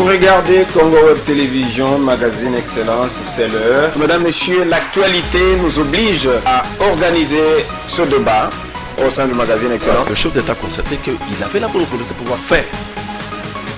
regardez Congo Web Télévision, magazine Excellence, c'est l'heure. Mesdames, Messieurs, l'actualité nous oblige à organiser ce débat au sein du magazine Excellence. Le chef d'État constatait qu'il avait la bonne volonté de pouvoir faire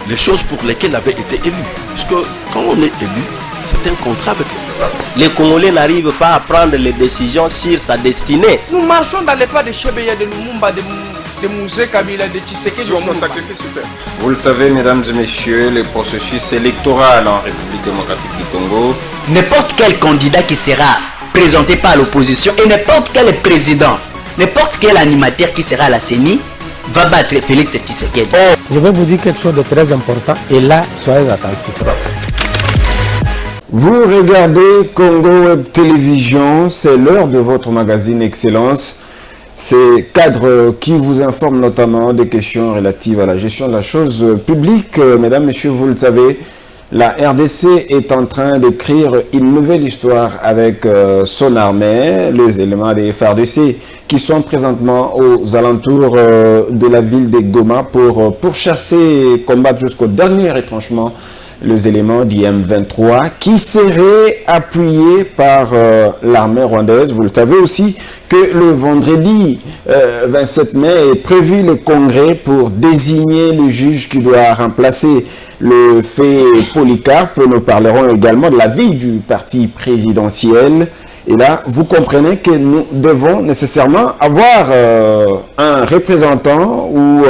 les choses pour lesquelles il avait été élu. Parce que quand on est élu, c'est un contrat avec le peuple. Les Congolais n'arrivent pas à prendre les décisions sur sa destinée. Nous marchons dans les pas de Chebeya, de Lumumba, de Mouzé Kabila, de Tshisekedi. Jusqu'au sacrifice super. Vous le savez, mesdames et messieurs, le processus électoral en République démocratique du Congo. N'importe quel candidat qui sera présenté par l'opposition et n'importe quel président, n'importe quel animateur qui sera à la CENI va battre Félix Tshisekedi. Je vais vous dire quelque chose de très important et là, soyez attentifs. Vous regardez Congo Web Télévision, c'est l'heure de votre magazine Excellence. Ces cadres qui vous informent notamment des questions relatives à la gestion de la chose publique. Mesdames, Messieurs, vous le savez, la RDC est en train d'écrire une nouvelle histoire avec son armée, les éléments des FARDC qui sont présentement aux alentours de la ville de Goma pour pourchasser et combattre jusqu'au dernier retranchement les éléments du M23 qui seraient appuyés par l'armée rwandaise. Vous le savez aussi que le vendredi 27 mai est prévu le congrès pour désigner le juge qui doit remplacer le fait Polycarpe. Nous parlerons également de la vie du parti présidentiel. Et là, vous comprenez que nous devons nécessairement avoir un représentant ou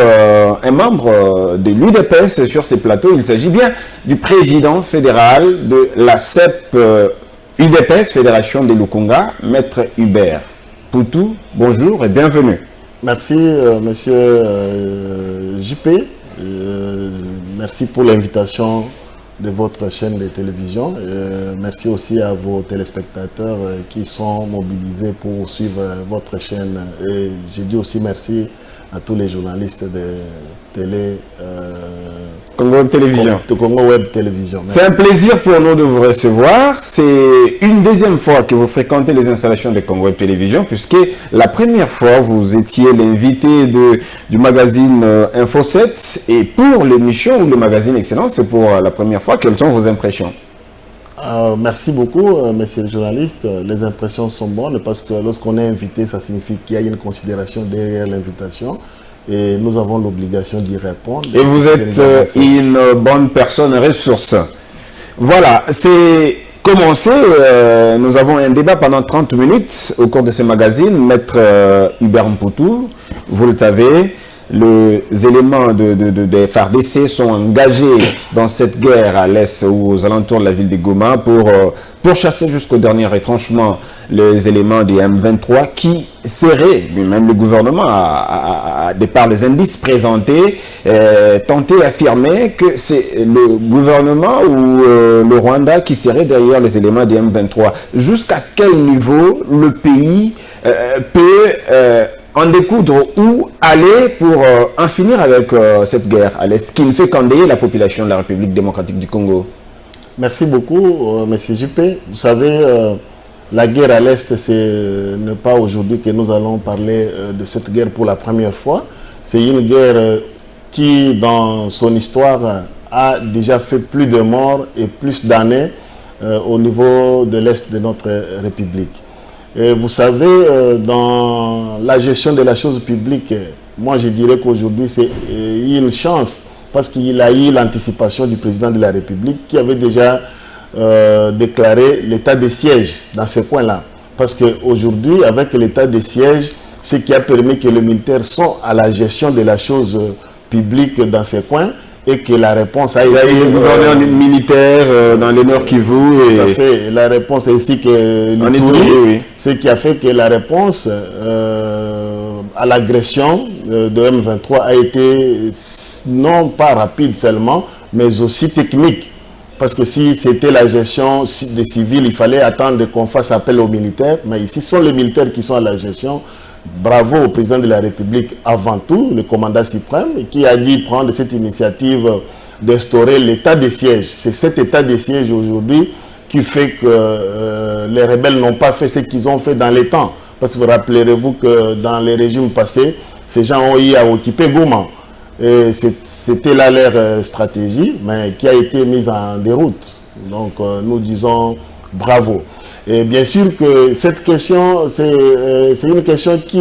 un membre de l'UDPS sur ces plateaux. Il s'agit bien du président fédéral de la CEP UDPS, Fédération des Lukunga, Maître Hubert Poutou. Bonjour et bienvenue. Merci, monsieur JP. Merci pour l'invitation de votre chaîne de télévision. Merci aussi à vos téléspectateurs qui sont mobilisés pour suivre votre chaîne. Et je dis aussi merci à tous les journalistes de télé Congo Web Télévision. Congo Web Télévision. C'est un plaisir pour nous de vous recevoir. C'est une deuxième fois que vous fréquentez les installations de Congo Web Télévision, puisque la première fois, vous étiez l'invité du magazine Info 7. Et pour l'émission ou le magazine Excellence, c'est pour la première fois. Quelles sont vos impressions? Merci beaucoup, messieurs les journalistes. Les impressions sont bonnes parce que lorsqu'on est invité, ça signifie qu'il y a une considération derrière l'invitation. Et nous avons l'obligation d'y répondre. Et vous êtes une bonne personne ressource. Voilà, c'est commencé. Nous avons un débat pendant 30 minutes au cours de ce magazine. Maître Hubert Poutou, vous le savez, les éléments de FARDC sont engagés dans cette guerre à l'est ou aux alentours de la ville de Goma pour chasser jusqu'au dernier retranchement les éléments des M23 qui seraient, même le gouvernement, de par les indices présentés, tenté d'affirmer que c'est le gouvernement ou le Rwanda qui serait derrière les éléments des M23. Jusqu'à quel niveau le pays peut en découdre ou aller pour en finir avec cette guerre à l'Est qui ne fait qu'endayer la population de la République démocratique du Congo? Merci beaucoup, monsieur JP. Vous savez, la guerre à l'Est, c'est ne pas aujourd'hui que nous allons parler de cette guerre pour la première fois. C'est une guerre qui, dans son histoire, a déjà fait plus de morts et plus d'années au niveau de l'Est de notre République. Et vous savez, dans la gestion de la chose publique, moi je dirais qu'aujourd'hui c'est une chance parce qu'il a eu l'anticipation du président de la République qui avait déjà déclaré l'état de siège dans ce coin-là. Parce qu'aujourd'hui, avec l'état de siège, ce qui a permis que les militaires sont à la gestion de la chose publique dans ces coins, et que la réponse a été... Il y a eu le gouverneur militaire dans le Nord Kivu. Tout à fait. La réponse ainsi que l'Ituri, oui. Ce qui a fait que la réponse à l'agression de M23 a été non pas rapide seulement, mais aussi technique. Parce que si c'était la gestion des civils, il fallait attendre qu'on fasse appel aux militaires. Mais ici, ce sont les militaires qui sont à la gestion. Bravo au président de la République avant tout, le commandant suprême, qui a dit prendre cette initiative d'instaurer l'état de siège. C'est cet état de siège aujourd'hui qui fait que les rebelles n'ont pas fait ce qu'ils ont fait dans les temps. Parce que vous rappellerez-vous que dans les régimes passés, ces gens ont eu à occuper Goma. C'était là leur stratégie, mais qui a été mise en déroute. Donc nous disons bravo. Et bien sûr que cette question, c'est une question qui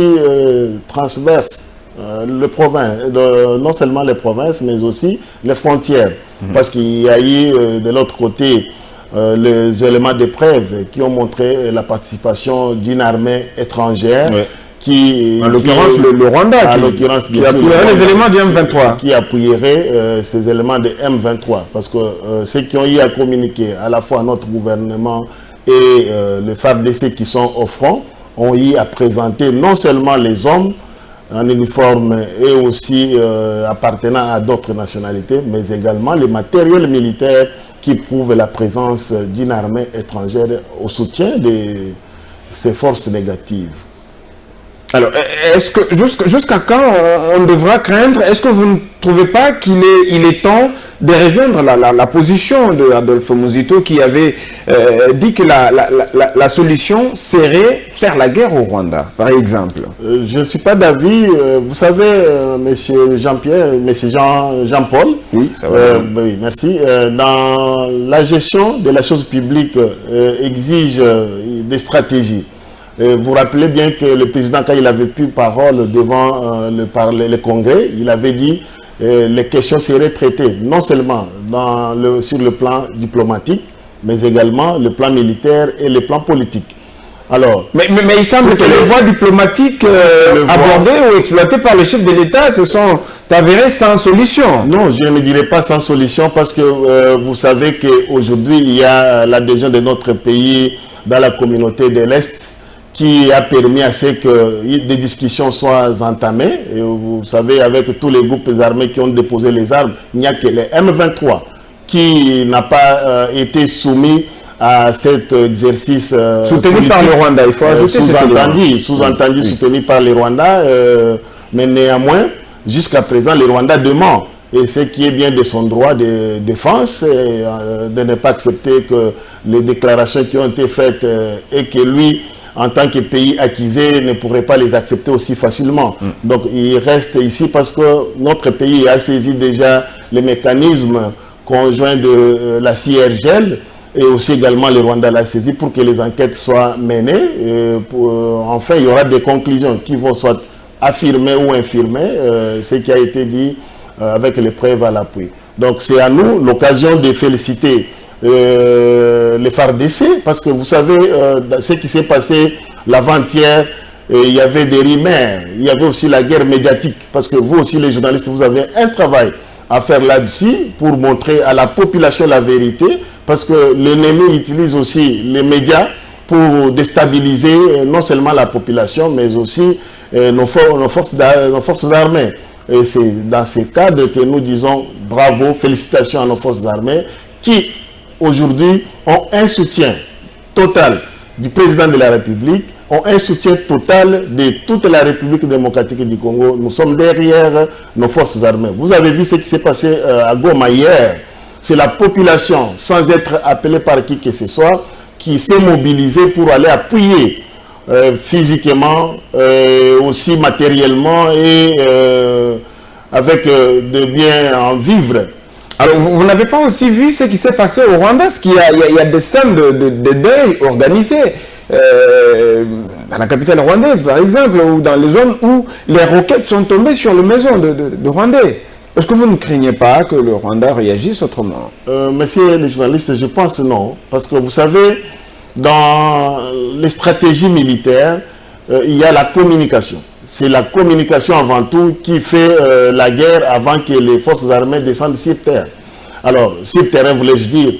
transverse les provinces, non seulement les provinces, mais aussi les frontières. Parce qu'il y a eu de l'autre côté les éléments de preuve qui ont montré la participation d'une armée étrangère. Ouais. En l'occurrence, le Rwanda, qui appuierait les éléments du M23. Qui appuierait ces éléments de M23. Parce que ceux qui ont eu à communiquer, à la fois notre gouvernement et les FARDC qui sont au front, ont eu à présenter non seulement les hommes en uniforme et aussi appartenant à d'autres nationalités, mais également les matériels militaires qui prouvent la présence d'une armée étrangère au soutien de ces forces négatives. Alors, est-ce que jusqu'à quand on devra craindre? Est-ce que vous ne trouvez pas qu'il est temps de rejoindre la position de Adolphe Muzito qui avait dit que la solution serait faire la guerre au Rwanda, par exemple? Je ne suis pas d'avis. Vous savez, monsieur Jean-Pierre, monsieur Jean-Paul, oui, ça va. Oui, merci. Dans la gestion de la chose publique exige des stratégies. Vous vous rappelez bien que le président, quand il avait pris parole devant le Congrès, il avait dit que les questions seraient traitées non seulement sur le plan diplomatique, mais également le plan militaire et le plan politique. Alors, mais il semble que les voies diplomatiques abordées ou exploitées par le chef de l'État se sont avérées sans solution. Non, je ne dirais pas sans solution parce que vous savez qu'aujourd'hui, il y a l'adhésion de notre pays dans la communauté de l'Est qui a permis à ce que des discussions soient entamées. Et vous savez, avec tous les groupes armés qui ont déposé les armes, il n'y a que les M23 qui n'a pas été soumis à cet exercice soutenu par le Rwanda, il faut ajouter sous-entendu soutenu par le Rwanda, mais néanmoins, jusqu'à présent, le Rwanda demande, et ce qui est bien de son droit de défense, de ne pas accepter que les déclarations qui ont été faites et que lui, en tant que pays accusé, ne pourrait pas les accepter aussi facilement. Donc il reste ici parce que notre pays a saisi déjà les mécanismes conjoints de la CIRGL et aussi également le Rwanda l'a saisi pour que les enquêtes soient menées. Enfin, il y aura des conclusions qui vont soit affirmer ou infirmer ce qui a été dit avec les preuves à l'appui. Donc c'est à nous l'occasion de féliciter les FARDC, parce que vous savez ce qui s'est passé l'avant-hier, il y avait des rumeurs, il y avait aussi la guerre médiatique, parce que vous aussi les journalistes, vous avez un travail à faire là-dessus pour montrer à la population la vérité, parce que l'ennemi utilise aussi les médias pour déstabiliser non seulement la population, mais aussi nos forces armées. Et c'est dans ce cadre que nous disons bravo, félicitations à nos forces armées qui aujourd'hui ont un soutien total du président de la République, ont un soutien total de toute la République démocratique du Congo. Nous sommes derrière nos forces armées. Vous avez vu ce qui s'est passé à Goma hier. C'est la population, sans être appelée par qui que ce soit, qui s'est mobilisée pour aller appuyer physiquement, aussi matériellement et avec de bien en vivre. Alors, vous n'avez pas aussi vu ce qui s'est passé au Rwanda, parce qu'il y a des scènes de deuil organisées dans la capitale rwandaise, par exemple, ou dans les zones où les roquettes sont tombées sur les maisons de Rwandais. Est-ce que vous ne craignez pas que le Rwanda réagisse autrement? Messieurs les journalistes, je pense non. Parce que vous savez, dans les stratégies militaires, il y a la communication. C'est la communication avant tout qui fait la guerre avant que les forces armées descendent sur terre. Alors, sur terrain, voulais-je dire,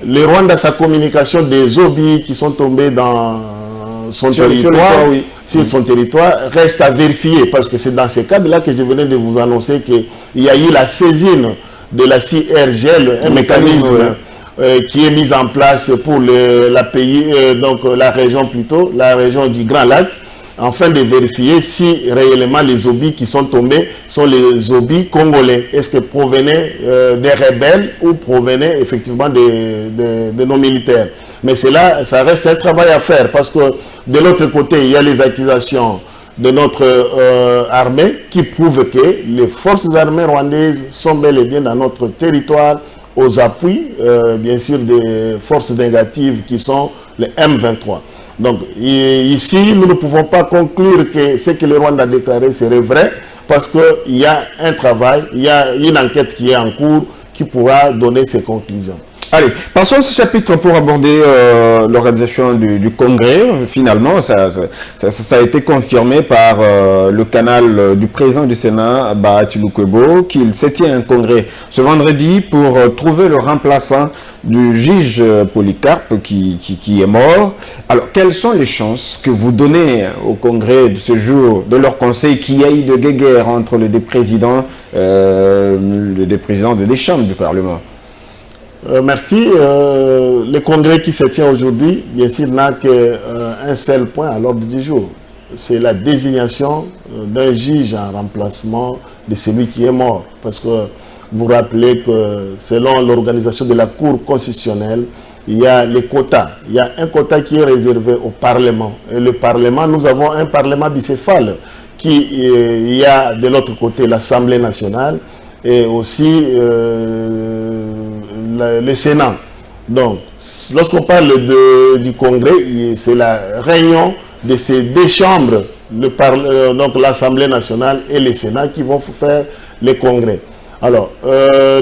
le Rwanda, sa communication des obus qui sont tombés dans son territoire, sur son territoire, reste à vérifier. Parce que c'est dans ces cadres-là que je venais de vous annoncer qu'il y a eu la saisine de la CIRGL, un mécanisme qui est mis en place pour la région du Grand Lac, afin de vérifier si réellement les obus qui sont tombés sont les obus congolais. Est-ce que provenaient des rebelles ou provenaient effectivement de nos militaires? Mais ça reste un travail à faire parce que de l'autre côté, il y a les accusations de notre armée qui prouve que les forces armées rwandaises sont bel et bien dans notre territoire aux appuis, bien sûr, des forces négatives qui sont les M23. Donc ici, nous ne pouvons pas conclure que ce que le Rwanda a déclaré serait vrai parce qu'il y a un travail, il y a une enquête qui est en cours qui pourra donner ses conclusions. Allez, passons à ce chapitre pour aborder l'organisation du congrès. Finalement, ça a été confirmé par le canal du président du Sénat, Bahati Lukwebo, qu'il se tient un congrès ce vendredi pour trouver le remplaçant du juge Polycarpe qui est mort. Alors, quelles sont les chances que vous donnez au congrès de ce jour, de leur conseil, qu'il y ait de guéguerre entre les deux présidents de des chambres du Parlement? Merci. Le congrès qui se tient aujourd'hui, bien sûr, n'a qu'un seul point à l'ordre du jour. C'est la désignation d'un juge en remplacement de celui qui est mort. Parce que vous rappelez que selon l'organisation de la Cour constitutionnelle, il y a les quotas. Il y a un quota qui est réservé au Parlement. Et le Parlement, nous avons un Parlement bicéphale il y a de l'autre côté l'Assemblée nationale et aussi le Sénat. Donc, lorsqu'on parle du Congrès, c'est la réunion de ces deux chambres, donc l'Assemblée nationale et le Sénat, qui vont faire les congrès. Alors,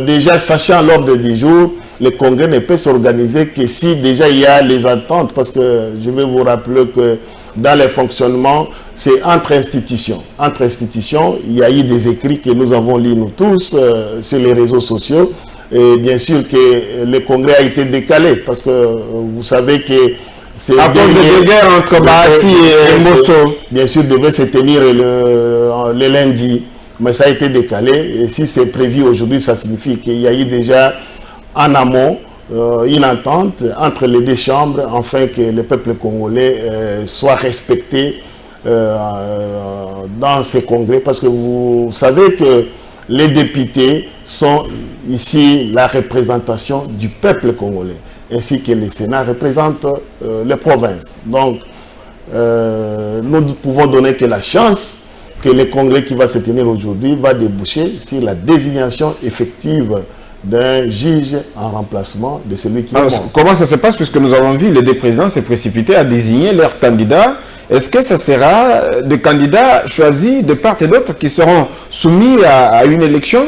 déjà, sachant l'ordre du jour, le congrès ne peut s'organiser que si déjà il y a les attentes, parce que je vais vous rappeler que dans le fonctionnement, c'est entre institutions. Entre institutions, il y a eu des écrits que nous avons lus nous tous sur les réseaux sociaux. Et bien sûr que le congrès a été décalé parce que vous savez que c'est à cause de guerres entre Bahati et Mosso. Bien sûr, devait se tenir le lundi, mais ça a été décalé. Et si c'est prévu aujourd'hui, ça signifie qu'il y a eu déjà en amont une entente entre les deux chambres afin que le peuple congolais soit respecté dans ces congrès. Parce que vous savez que les députés sont ici la représentation du peuple congolais, ainsi que le Sénat représente les provinces. Donc, nous ne pouvons donner que la chance que le congrès qui va se tenir aujourd'hui va déboucher sur la désignation effective d'un juge en remplacement de celui qui est mort. Comment ça se passe, puisque nous avons vu les deux présidents se précipiter à désigner leurs candidats? Est-ce que ce sera des candidats choisis de part et d'autre qui seront soumis à une élection?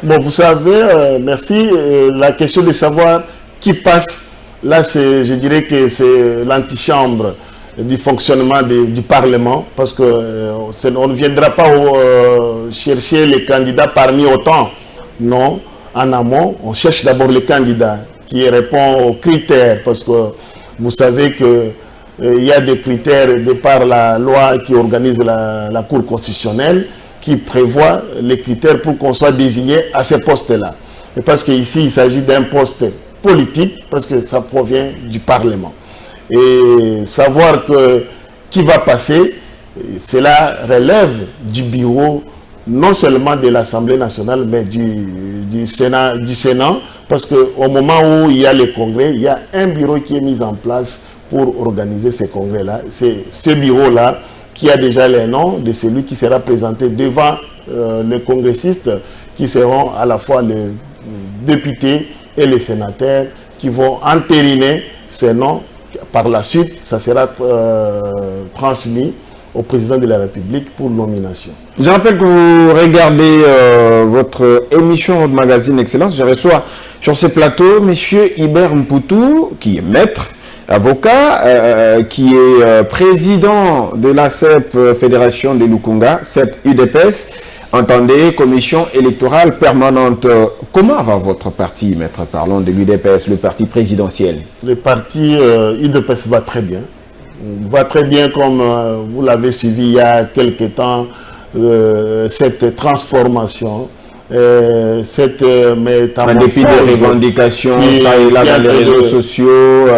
Bon, vous savez, merci. La question de savoir qui passe, là, je dirais que c'est l'antichambre du fonctionnement du Parlement, parce qu'on ne viendra pas chercher les candidats parmi autant. Non, en amont, on cherche d'abord les candidats qui répondent aux critères, parce que vous savez que il y a des critères de par la loi qui organise la Cour constitutionnelle qui prévoit les critères pour qu'on soit désigné à ces postes-là. Et parce qu'ici, il s'agit d'un poste politique, parce que ça provient du Parlement. Et savoir qui va passer, cela relève du bureau, non seulement de l'Assemblée nationale, mais du Sénat, parce qu'au moment où il y a les congrès, il y a un bureau qui est mis en place pour organiser ces congrès-là. C'est ce bureau-là qui a déjà les noms de celui qui sera présenté devant les congressistes qui seront à la fois les députés et les sénateurs qui vont entériner ces noms. Par la suite, ça sera transmis au président de la République pour nomination. Je rappelle que vous regardez votre émission, votre magazine Excellence. Je reçois sur ce plateau M. Hibert Mpoutou, qui est maître, avocat, qui est président de la CEP Fédération de Lukunga, CEP UDPS, entendez, commission électorale permanente. Comment va votre parti, maître? Parlons de l'UDPS, le parti présidentiel. Le parti UDPS va très bien. Va très bien comme vous l'avez suivi il y a quelque temps, cette transformation. Cette métamorphose. En dépit des revendications, ça et là dans les réseaux sociaux,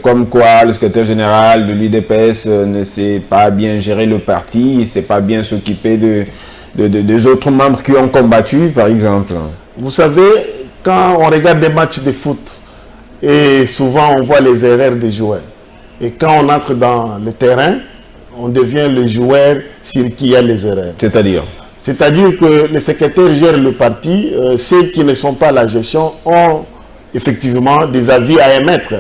comme quoi le secrétaire général de l'UDPS ne sait pas bien gérer le parti, il ne sait pas bien s'occuper des autres membres qui ont combattu, par exemple. Vous savez, quand on regarde des matchs de foot, et souvent on voit les erreurs des joueurs, et quand on entre dans le terrain, on devient le joueur sur qui il y a les erreurs. C'est-à-dire que les secrétaires gèrent le parti, ceux qui ne sont pas à la gestion ont effectivement des avis à émettre.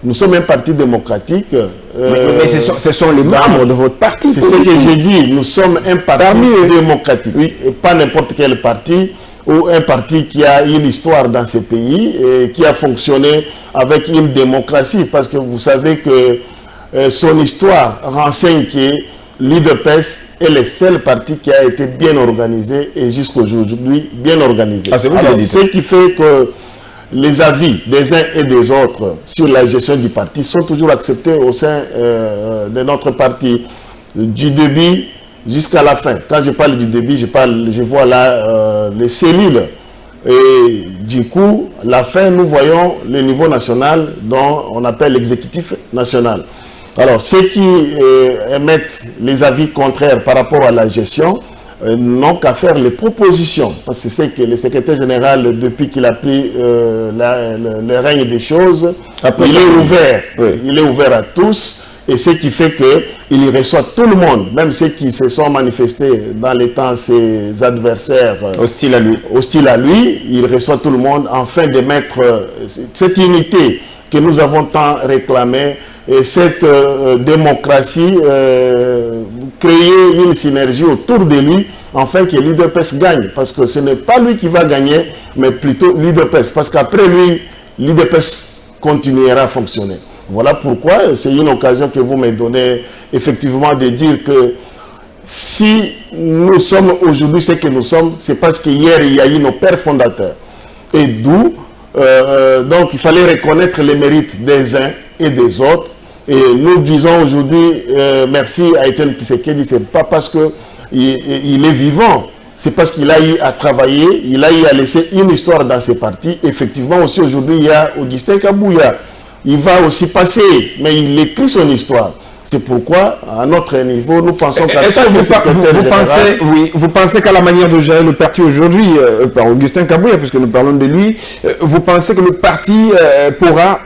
Nous sommes un parti démocratique. Mais ce sont les membres de votre parti. C'est ce que j'ai dit. Nous sommes un parti démocratique. Oui. Et pas n'importe quel parti, ou un parti qui a une histoire dans ce pays et qui a fonctionné avec une démocratie. Parce que vous savez que son histoire renseigne que l'UDPS est le seul parti qui a été bien organisé et jusqu'aujourd'hui bien organisé. Alors, ce qui fait que les avis des uns et des autres sur la gestion du parti sont toujours acceptés au sein de notre parti, du début jusqu'à la fin. Quand je parle du début, je vois là les cellules. Et du coup, la fin, nous voyons le niveau national dont on appelle l'exécutif national. Alors, ceux qui émettent les avis contraires par rapport à la gestion n'ont qu'à faire les propositions. Parce que c'est que le secrétaire général, depuis qu'il a pris le règne des choses, il est ouvert. Oui. Il est ouvert à tous. Et ce qui fait qu'il reçoit tout le monde, même ceux qui se sont manifestés dans les temps, ses adversaires hostiles à lui, il reçoit tout le monde afin de mettre cette unité que nous avons tant réclamée et cette démocratie, créer une synergie autour de lui, afin que l'UDPS gagne. Parce que ce n'est pas lui qui va gagner, mais plutôt l'UDPS. Parce qu'après lui, l'UDPS continuera à fonctionner. Voilà pourquoi c'est une occasion que vous me donnez effectivement de dire que si nous sommes aujourd'hui ce que nous sommes, c'est parce qu'hier il y a eu nos pères fondateurs. Et d'où, donc il fallait reconnaître les mérites des uns et des autres. Et nous disons aujourd'hui merci à Étienne Tshisekedi, c'est pas parce qu'il est vivant, c'est parce qu'il a eu à travailler, il a eu à laisser une histoire dans ses partis. Effectivement aussi aujourd'hui il y a Augustin Kabouya. Il va aussi passer, mais il écrit son histoire. C'est pourquoi, à notre niveau, nous pensons qu'à vous pensez qu'à la manière de gérer le parti aujourd'hui, par Augustin Kabouya, puisque nous parlons de lui, vous pensez que le parti pourra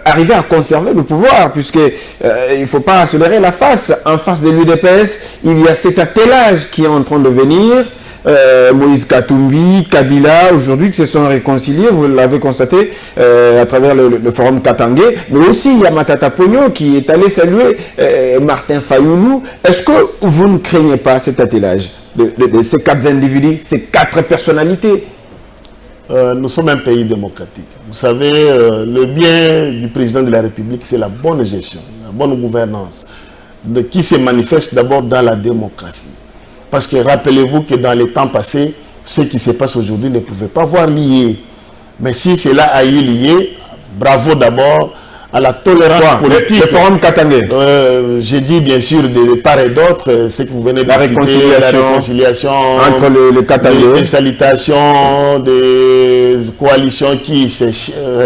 arriver à conserver le pouvoir, puisqu'il ne faut pas accélérer la face. En face de l'UDPS, il y a cet attelage qui est en train de venir. Moïse Katumbi, Kabila, aujourd'hui qui se sont réconciliés, vous l'avez constaté à travers le forum Katangé, mais aussi il y a Matata Pogno qui est allé saluer Martin Fayoulou. Est-ce que vous ne craignez pas cet attelage de ces quatre individus, ces quatre personnalités? Nous sommes un pays démocratique. Vous savez, le bien du président de la République, c'est la bonne gestion, la bonne gouvernance, qui se manifeste d'abord dans la démocratie. Parce que rappelez-vous que dans les temps passés, ce qui se passe aujourd'hui ne pouvait pas voir lié. Mais si cela a eu lié, bravo d'abord à la tolérance politique. Le forum Katangé. J'ai dit bien sûr de part et d'autre, ce que vous venez de citer, la réconciliation entre les Katangé. Des salutations, des coalitions qui se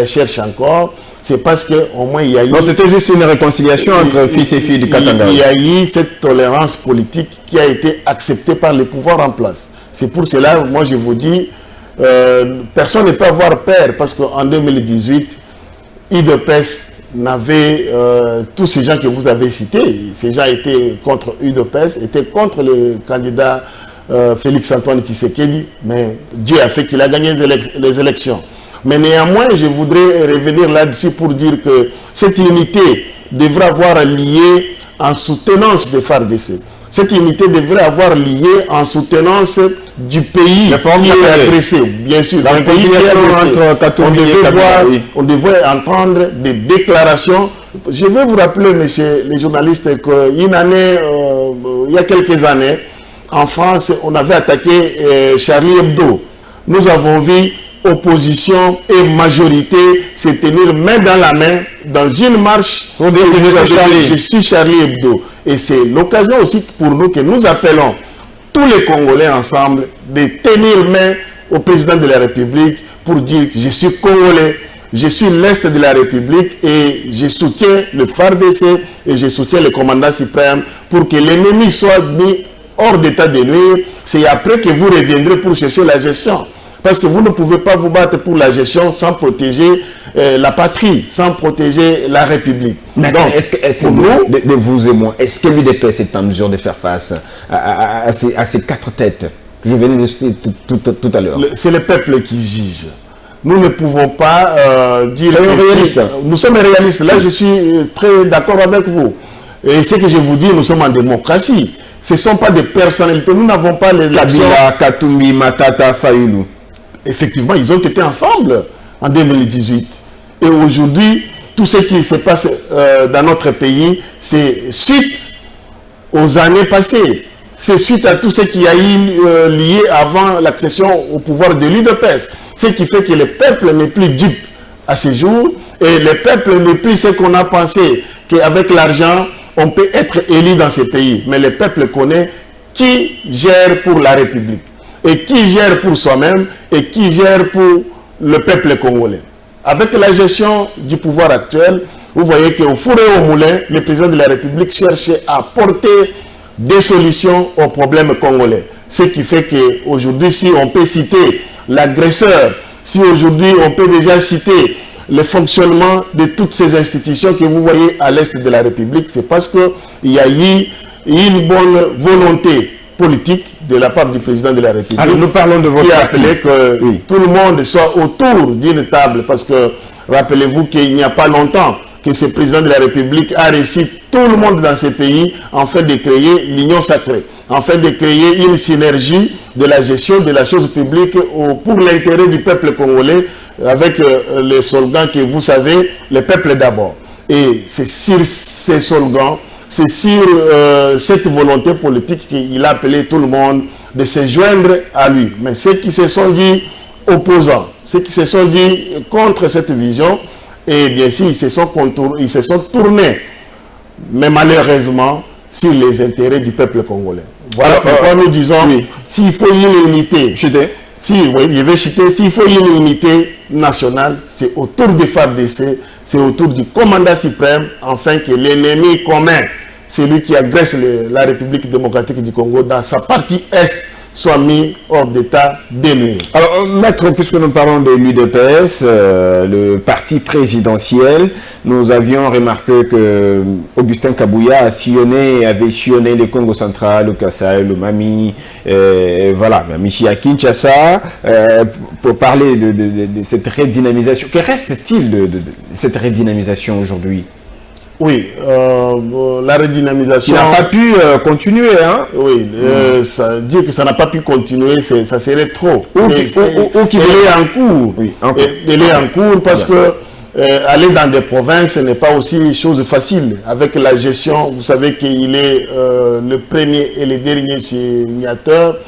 recherchent encore. C'est parce qu'au moins il y a eu... Non, c'était juste une réconciliation entre fils et filles du Katanga. Il y a eu cette tolérance politique qui a été acceptée par les pouvoirs en place. C'est pour cela, moi je vous dis, personne ne peut avoir peur parce qu'en 2018, UDPS n'avait... tous ces gens que vous avez cités, ces gens étaient contre UDPS, étaient contre le candidat Félix Antoine Tshisekedi, mais Dieu a fait qu'il a gagné les élections. Mais néanmoins, je voudrais revenir là-dessus pour dire que cette unité devrait avoir lié en soutenance de FARDC. Cette unité devrait avoir lié en soutenance du pays qui est agressé. Bien sûr, le pays qui est agressé. On devrait entendre des déclarations. Je vais vous rappeler, messieurs les journalistes, qu'une année, il y a quelques années, en France, on avait attaqué Charlie Hebdo. Nous avons vu opposition et majorité se tenir main dans la main dans une marche. Je suis Charlie Hebdo. Et c'est l'occasion aussi pour nous que nous appelons tous les Congolais ensemble de tenir main au président de la République pour dire que je suis Congolais, je suis l'Est de la République et je soutiens le FARDC et je soutiens le commandant suprême pour que l'ennemi soit mis hors d'état de nuire. C'est après que vous reviendrez pour chercher la gestion. Parce que vous ne pouvez pas vous battre pour la gestion sans protéger la patrie, sans protéger la République. Mais Donc, est-ce pour nous, de vous et moi, est-ce que l'UDPS est en mesure de faire face à ces quatre têtes que je venais de citer tout à l'heure? c'est le peuple qui juge. Nous ne pouvons pas dire... Nous sommes réalistes. Là, je suis très d'accord avec vous. Et ce que je vous dis, nous sommes en démocratie. Ce ne sont pas des personnalités. Nous n'avons pas les... Kabila, Katumbi, Matata, Fayoulou. Effectivement, ils ont été ensemble en 2018. Et aujourd'hui, tout ce qui se passe dans notre pays, c'est suite aux années passées. C'est suite à tout ce qui a eu lié avant l'accession au pouvoir de l'UDPS. Ce qui fait que le peuple n'est plus dupe à ce jour. Et le peuple n'est plus ce qu'on a pensé, qu'avec l'argent, on peut être élu dans ce pays. Mais le peuple connaît qui gère pour la République. Et qui gère pour soi-même. Et qui gère pour le peuple congolais. Avec la gestion du pouvoir actuel, vous voyez qu'au four et au moulin, le président de la République cherche à apporter des solutions aux problèmes congolais. Ce qui fait qu'aujourd'hui, si on peut citer l'agresseur, si aujourd'hui on peut déjà citer le fonctionnement de toutes ces institutions que vous voyez à l'est de la République, c'est parce qu'il y a eu une bonne volonté politique de la part du président de la République. Alors nous parlons de votre parti. Qui a appelé que tout le monde soit autour d'une table, parce que rappelez-vous qu'il n'y a pas longtemps que ce président de la République a réussi tout le monde dans ce pays en fait de créer l'union sacrée, en fait de créer une synergie de la gestion de la chose publique pour l'intérêt du peuple congolais, avec le slogan que vous savez, le peuple d'abord. Et c'est sur ces slogans, c'est sur cette volonté politique qu'il a appelé tout le monde de se joindre à lui. Mais ceux qui se sont dit opposants, ceux qui se sont dit contre cette vision, et bien sûr, ils se sont tournés, mais malheureusement, sur les intérêts du peuple congolais. Voilà pourquoi nous disons, s'il faut une unité, s'il faut une unité nationale, c'est autour du FARDC, c'est autour du commandant suprême, afin que l'ennemi commun, celui qui agresse la République démocratique du Congo dans sa partie est, soit mis hors d'état de nuire. Alors, maître, puisque nous parlons de l'UDPS, le parti présidentiel, nous avions remarqué que Augustin Kabouya avait sillonné le Congo central, le Kasaï, le Mami, voilà, ici à Kinshasa, pour parler de cette redynamisation. Que reste-t-il de cette redynamisation aujourd'hui? Oui, la redynamisation... Ça n'a pas pu continuer, hein? Oui, dire que ça n'a pas pu continuer, ça serait trop. Ou qu'il est en cours. Oui, elle est en cours parce que aller dans des provinces n'est pas aussi chose facile. Avec la gestion, vous savez qu'il est le premier et le dernier signateur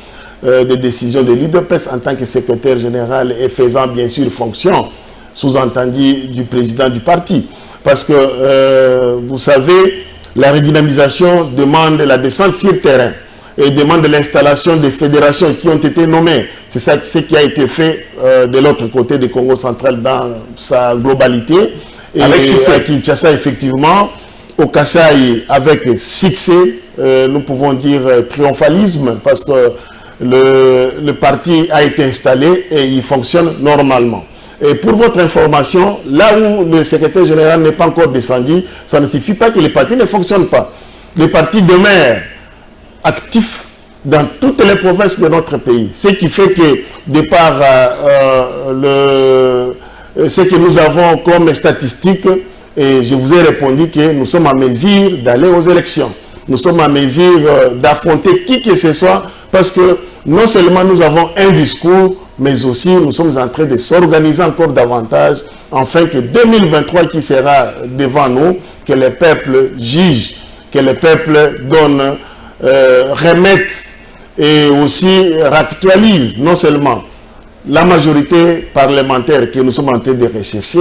des décisions de l'UDPS en tant que secrétaire général et faisant bien sûr fonction, sous-entendu du président du parti. Parce que, vous savez, la redynamisation demande la descente sur le terrain et demande l'installation des fédérations qui ont été nommées. C'est ça ce qui a été fait de l'autre côté du Congo central dans sa globalité. Et avec succès à Kinshasa, effectivement, au Kasaï, avec succès, nous pouvons dire triomphalisme, parce que le parti a été installé et il fonctionne normalement. Et pour votre information, là où le secrétaire général n'est pas encore descendu, ça ne suffit pas que les partis ne fonctionnent pas. Les partis demeurent actifs dans toutes les provinces de notre pays. Ce qui fait que, de par ce que nous avons comme statistiques, et je vous ai répondu que nous sommes en mesure d'aller aux élections. Nous sommes en mesure d'affronter qui que ce soit, parce que non seulement nous avons un discours, mais aussi nous sommes en train de s'organiser encore davantage, afin que 2023 qui sera devant nous, que le peuple juge, que le peuple donne, remette et aussi réactualise non seulement la majorité parlementaire que nous sommes en train de rechercher,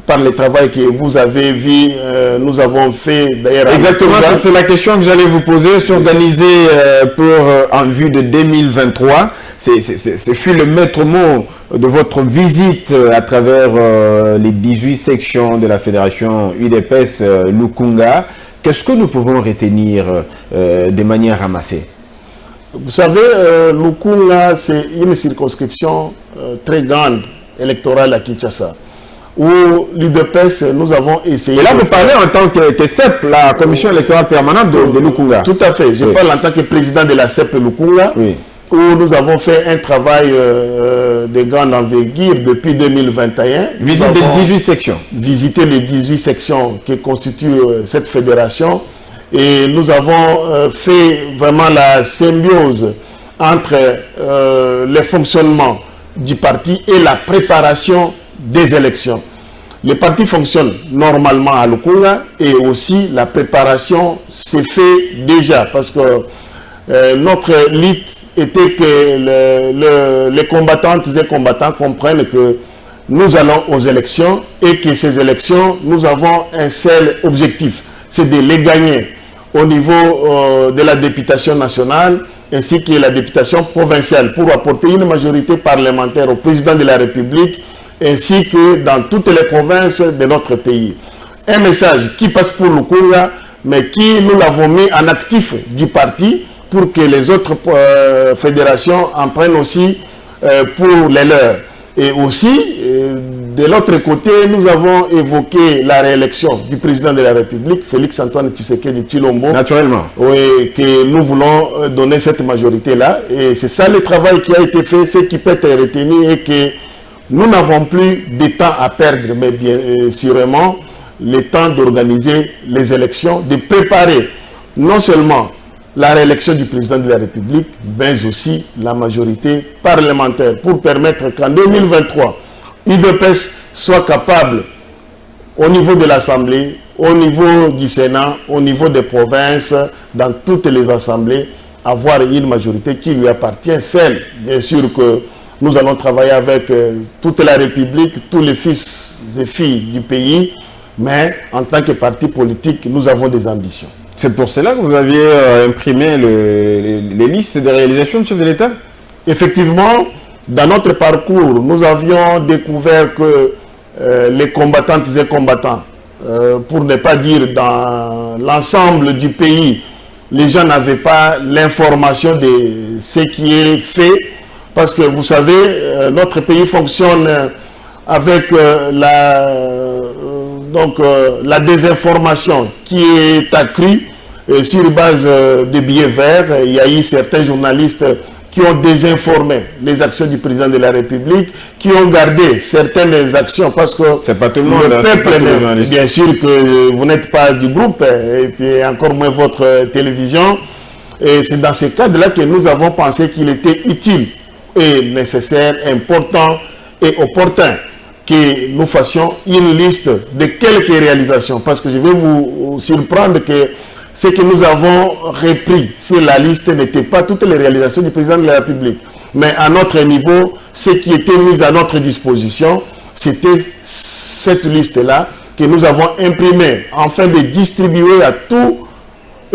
par le travail que vous avez vu, nous avons fait d'ailleurs. Exactement, c'est la question que j'allais vous poser. S'organiser en vue de 2023, ce fut le maître mot de votre visite à travers les 18 sections de la fédération UDPS Lukunga. Qu'est-ce que nous pouvons retenir de manière ramassée? Vous savez, Lukunga, c'est une circonscription très grande électorale à Kinshasa. où l'UDPS, nous avons essayé... Et là, vous parlez en tant que CEP, la commission électorale permanente de Lukunga. Tout à fait. Je parle en tant que président de la CEP Lukunga, où nous avons fait un travail de grande envergure depuis 2021. Visite des 18 sections. Visiter les 18 sections qui constituent cette fédération. Et nous avons fait vraiment la symbiose entre le fonctionnement du parti et la préparation des élections. Le parti fonctionne normalement à Lukunga et aussi la préparation s'est fait déjà parce que notre lutte était que les combattantes et combattants comprennent que nous allons aux élections et que ces élections, nous avons un seul objectif, c'est de les gagner au niveau de la députation nationale ainsi que la députation provinciale pour apporter une majorité parlementaire au président de la République ainsi que dans toutes les provinces de notre pays. Un message qui passe pour Lukunga, mais qui nous l'avons mis en actif du parti pour que les autres fédérations en prennent aussi pour les leurs. Et aussi, de l'autre côté, nous avons évoqué la réélection du président de la République, Félix-Antoine Tshisekedi Tshilombo. Naturellement. Oui, que nous voulons donner cette majorité-là. Et c'est ça le travail qui a été fait, ce qui peut être retenu et que nous n'avons plus de temps à perdre, mais bien sûrement le temps d'organiser les élections, de préparer non seulement la réélection du président de la République, mais aussi la majorité parlementaire pour permettre qu'en 2023, l'UDPS soit capable, au niveau de l'Assemblée, au niveau du Sénat, au niveau des provinces, dans toutes les assemblées, avoir une majorité qui lui appartient, celle, bien sûr que nous allons travailler avec toute la République, tous les fils et filles du pays, mais en tant que parti politique, nous avons des ambitions. C'est pour cela que vous aviez imprimé les listes de réalisation du chef de l'État? Effectivement, dans notre parcours, nous avions découvert que les combattantes et combattants, pour ne pas dire dans l'ensemble du pays, les gens n'avaient pas l'information de ce qui est fait, parce que vous savez, notre pays fonctionne avec la désinformation qui est accrue sur base de billets verts. Il y a eu certains journalistes qui ont désinformé les actions du président de la République, qui ont gardé certaines actions parce que c'est pas tout le monde, le peuple, bien sûr que vous n'êtes pas du groupe et puis encore moins votre télévision. Et c'est dans ce cadre-là que nous avons pensé qu'il était utile et nécessaire, important et opportun que nous fassions une liste de quelques réalisations. Parce que je vais vous surprendre que ce que nous avons repris sur la liste n'était pas toutes les réalisations du président de la République. Mais à notre niveau, ce qui était mis à notre disposition, c'était cette liste-là que nous avons imprimée afin de distribuer à tous,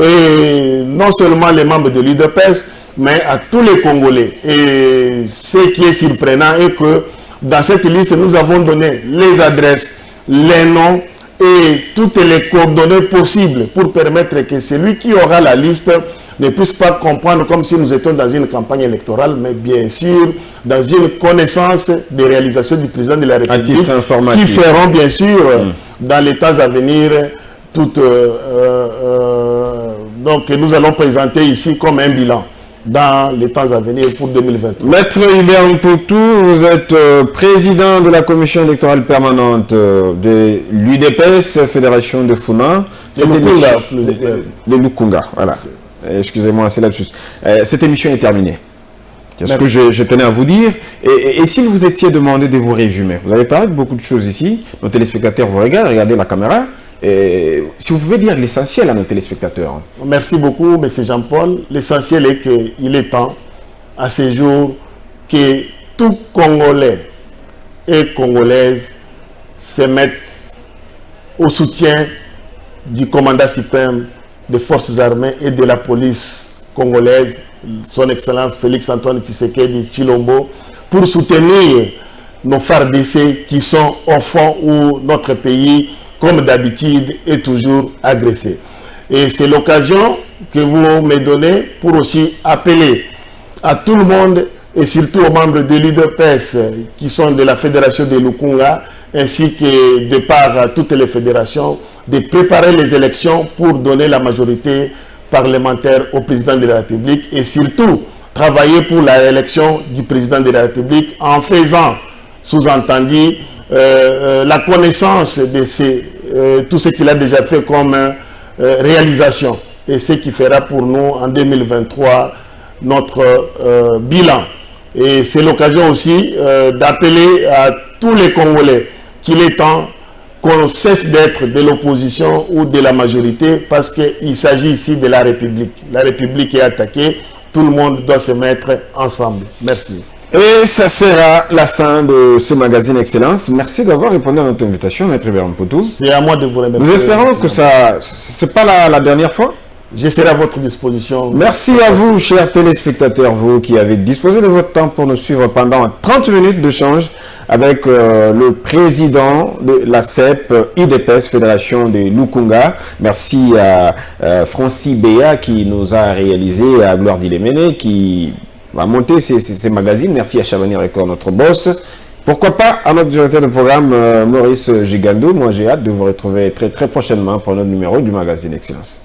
et non seulement les membres de l'UDPS, mais à tous les Congolais. Et ce qui est surprenant est que dans cette liste, nous avons donné les adresses, les noms et toutes les coordonnées possibles pour permettre que celui qui aura la liste ne puisse pas comprendre comme si nous étions dans une campagne électorale, mais bien sûr dans une connaissance des réalisations du président de la République qui feront bien sûr dans les temps à venir toutes, donc nous allons présenter ici comme un bilan dans les temps à venir pour 2023. Maître Hubert Mpoutou, vous êtes président de la commission électorale permanente de l'UDPS, Fédération de Funa. De Lukunga, voilà. Excusez-moi, c'est lapsus. Cette émission est terminée. C'est ce que je tenais à vous dire. Et si vous étiez demandé de vous résumer, vous avez parlé de beaucoup de choses ici. Nos téléspectateurs vous regardent, regardez la caméra. Et si vous pouvez dire l'essentiel à nos téléspectateurs. Merci beaucoup, M. Jean-Paul. L'essentiel est qu'il est temps, à ce jour, que tout Congolais et Congolaises se mettent au soutien du commandant suprême des forces armées et de la police congolaise, son Excellence Félix-Antoine Tshisekedi Tshilombo, pour soutenir nos FARDC qui sont au front où notre pays, comme d'habitude, est toujours agressé. Et c'est l'occasion que vous me donnez pour aussi appeler à tout le monde et surtout aux membres de l'UDPS qui sont de la Fédération de Lukunga ainsi que de par toutes les fédérations, de préparer les élections pour donner la majorité parlementaire au président de la République et surtout travailler pour la réélection du président de la République en faisant, sous-entendu, la connaissance de tout ce qu'il a déjà fait comme réalisation et ce qui fera pour nous en 2023 notre bilan. Et c'est l'occasion aussi d'appeler à tous les Congolais qu'il est temps qu'on cesse d'être de l'opposition ou de la majorité parce qu'il s'agit ici de la République. La République est attaquée, tout le monde doit se mettre ensemble. Merci. Et ça sera la fin de ce magazine Excellence. Merci d'avoir répondu à notre invitation, Maître Ibrahim Poutou. C'est à moi de vous remercier. Nous espérons que ça, c'est pas la dernière fois. Je serai à votre disposition. Merci à vous, chers téléspectateurs, vous qui avez disposé de votre temps pour nous suivre pendant 30 minutes d'échange avec le président de la CEP IDPS, Fédération de Lukunga. Merci à Francis Béa qui nous a réalisé, à Gloire Diléméné qui va monter ces magazines. Merci à Chabani Record, notre boss. Pourquoi pas à notre directeur de programme, Maurice Gigando. Moi, j'ai hâte de vous retrouver très prochainement pour notre numéro du magazine Excellence.